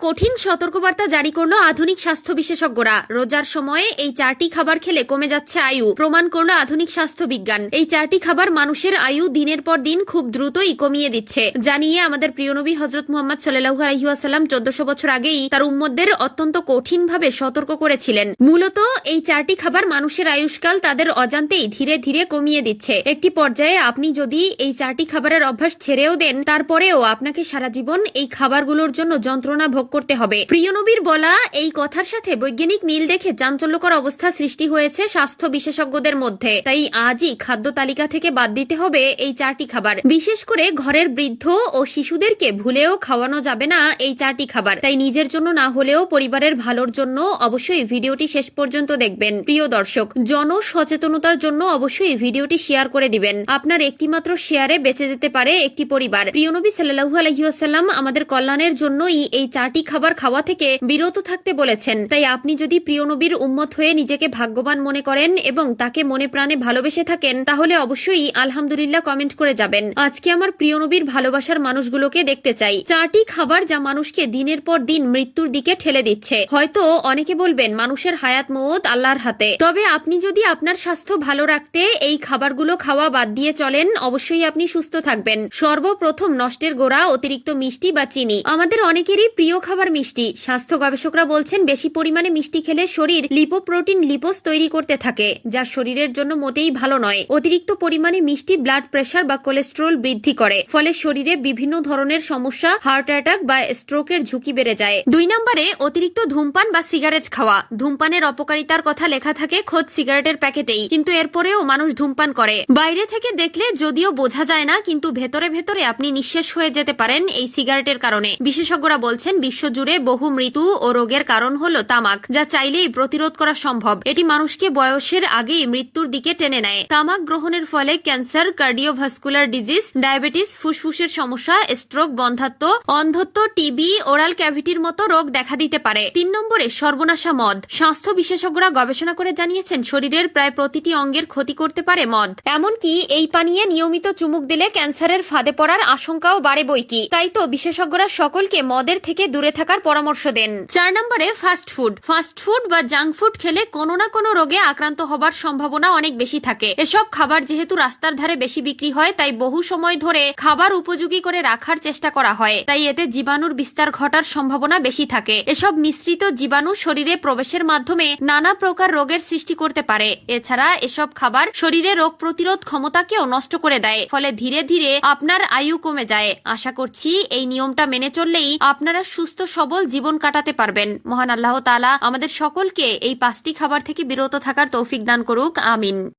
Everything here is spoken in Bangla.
কঠিন সতর্কবার্তা জারি করলো আধুনিক স্বাস্থ্য বিশেষজ্ঞরা। রোজার সময়ে এই 4টি খাবার খেলে কমে যাচ্ছে আয়ু, প্রমাণ করলো আধুনিক স্বাস্থ্য বিজ্ঞান। এই 4টি খাবার মানুষের আয়ু দিনের পর দিন খুব দ্রুতই কমিয়ে দিচ্ছে, জানিয়ে আমাদের প্রিয় নবী হযরত মুহাম্মদ সাল্লাল্লাহু আলাইহি ওয়াসাল্লাম 1400 বছর আগেই তার উম্মতদের অত্যন্ত কঠিনভাবে সতর্ক করেছিলেন। মূলত এই 4টি খাবার মানুষের আয়ুষ্কাল তাদের অজান্তেই ধীরে ধীরে কমিয়ে দিচ্ছে। একটি পর্যায়ে আপনি যদি এই 4টি খাবারের অভ্যাস ছেড়েও দেন, তারপরেও আপনাকে সারা জীবন এই খাবারগুলোর জন্য যন্ত্রণা ভোগ করতে হবে। প্রিয় নবীর বলা এই কথার সাথে বৈজ্ঞানিক মিল দেখে চাঞ্চল্যকর অবস্থা সৃষ্টি হয়েছে স্বাস্থ্য বিশেষজ্ঞদের মধ্যে। তাই আজই খাদ্য তালিকা থেকে বাদ দিতে হবে এই 4টি খাবার। বিশেষ করে ঘরের বৃদ্ধ ও শিশুদেরকে ভুলেও খাওয়ানো যাবে না এই 4টি খাবার। তাই নিজের জন্য না হলেও পরিবারের ভালোর জন্য অবশ্যই ভিডিওটি শেষ পর্যন্ত দেখবেন। প্রিয় দর্শক, জনসচেতনতার জন্য অবশ্যই ভিডিওটি শেয়ার করে দিবেন। আপনার একটিমাত্র শেয়ারে বেঁচে যেতে পারে একটি পরিবার। প্রিয় নবী সাল্লাল্লাহু আলাইহি ওয়াসাল্লাম আমাদের কল্যাণের জন্যই এই 4টি খাবার খাওয়া থেকে বিরত থাকতে বলেছেন। তাই আপনি যদি প্রিয় নবীর উম্মত হয়ে নিজেকে ভাগ্যবান মনে করেন এবং তাকে মনে প্রাণে ভালোবেসে থাকেন, তাহলে অবশ্যই আলহামদুলিল্লাহ কমেন্ট করে যাবেন। আজকে আমার প্রিয় নবীর ভালোবাসার মানুষগুলোকে দেখতে চাই। 4টি খাবার যা মানুষকে দিনের পর দিন মৃত্যুর দিকে ঠেলে দিচ্ছে। হয়তো অনেকে বলবেন মানুষের হায়াত মওত আল্লাহর হাতে, তবে আপনি যদি আপনার স্বাস্থ্য ভালো রাখতে এই খাবারগুলো খাওয়া বাদ দিয়ে চলেন, অবশ্যই আপনি সুস্থ থাকবেন। সর্বপ্রথম নষ্টের গোড়া অতিরিক্ত মিষ্টি বা চিনি। আমাদের অনেকেরই প্রিয় খাবার মিষ্টি। স্বাস্থ্য গবেষকরা বলছেন বেশি পরিমাণে মিষ্টি খেলে শরীর লিপোপ্রোটিন লিপোস তৈরি করতে থাকে, যা শরীরের জন্য মোটেই ভালো নয়। অতিরিক্ত পরিমাণে মিষ্টি ব্লাড প্রেশার বা কোলেস্টেরল বৃদ্ধি করে, ফলে শরীরে বিভিন্ন ধরনের সমস্যা, হার্ট অ্যাটাক বা স্ট্রোকের ঝুঁকি বেড়ে যায়। 2 নম্বরে অতিরিক্ত ধূমপান বা সিগারেট খাওয়া। ধূমপানের অপকারিতার কথা লেখা থাকে খোদ সিগারেটের প্যাকেটেই, কিন্তু এরপরেও মানুষ ধূমপান করে। বাইরে থেকে দেখলে যদিও বোঝা যায় না, কিন্তু ভেতরে ভেতরে আপনি নিঃশেষ হয়ে যেতে পারেন এই সিগারেটের কারণে। বিশেষজ্ঞরা বলছেন বিশ্বজুড়ে বহু মৃত্যু ও রোগের কারণ হলো তামাক, যা চাইলেই প্রতিরোধ করা সম্ভব। এটি মানুষকে বয়সের আগেই মৃত্যুর দিকে টেনে নেয়। তামাক গ্রহণের ফলে ক্যান্সার, কার্ডিওভাস্কুলার ডিজিজ, ডায়াবেটিস, ফুসফুসের সমস্যা, স্ট্রোক, বন্ধ্যাত্ব, অন্ধত্ব, টিবি, ওরাল ক্যাভিটির মতো রোগ দেখা দিতে পারে। 3 নম্বরে সর্বনাশা মদ। স্বাস্থ্য বিশেষজ্ঞরা গবেষণা করে জানিয়েছেন শরীরের প্রায় প্রতিটি অঙ্গের ক্ষতি করতে পারে মদ। এমনকি এই পানীয়ে নিয়মিত চুমুক দিলে ক্যান্সারের ফাঁদে পড়ার আশঙ্কাও বাড়ে বইকি। তাই তো বিশেষজ্ঞরা সকলকে মদের থেকে দূরে থাকার পরামর্শ দেন। 4 নম্বরে ফাস্ট ফুড। ফাস্ট ফুড বা জাঙ্ক ফুড খেলে কোনো না কোনো রোগে আক্রান্ত হবার সম্ভাবনা অনেক বেশি থাকে। এসব খাবার যেহেতু রাস্তার ধারে বেশি বিক্রি হয়, তাই বহু সময় ধরে খাবার উপযোগী করে রাখার চেষ্টা করা হয়। তাই এতে জীবাণুর বিস্তার ঘটার সম্ভাবনা বেশি থাকে। এসব মিশ্রিত জীবাণু শরীরে প্রবেশের মাধ্যমে নানা প্রকার রোগের সৃষ্টি করতে পারে। এছাড়া এসব খাবার শরীরে রোগ প্রতিরোধ ক্ষমতাকেও নষ্ট করে দেয়, ফলে ধীরে ধীরে আপনার আয়ু কমে যায়। আশা করছি এই নিয়মটা মেনে চললেই আপনারা সুস্থ সবল জীবন কাটাতে পারবেন। মহান আল্লাহ তাআলা আমাদের সকলকে এই 5টি খাবার থেকে বিরত থাকার তৌফিক দান করুক। আমিন।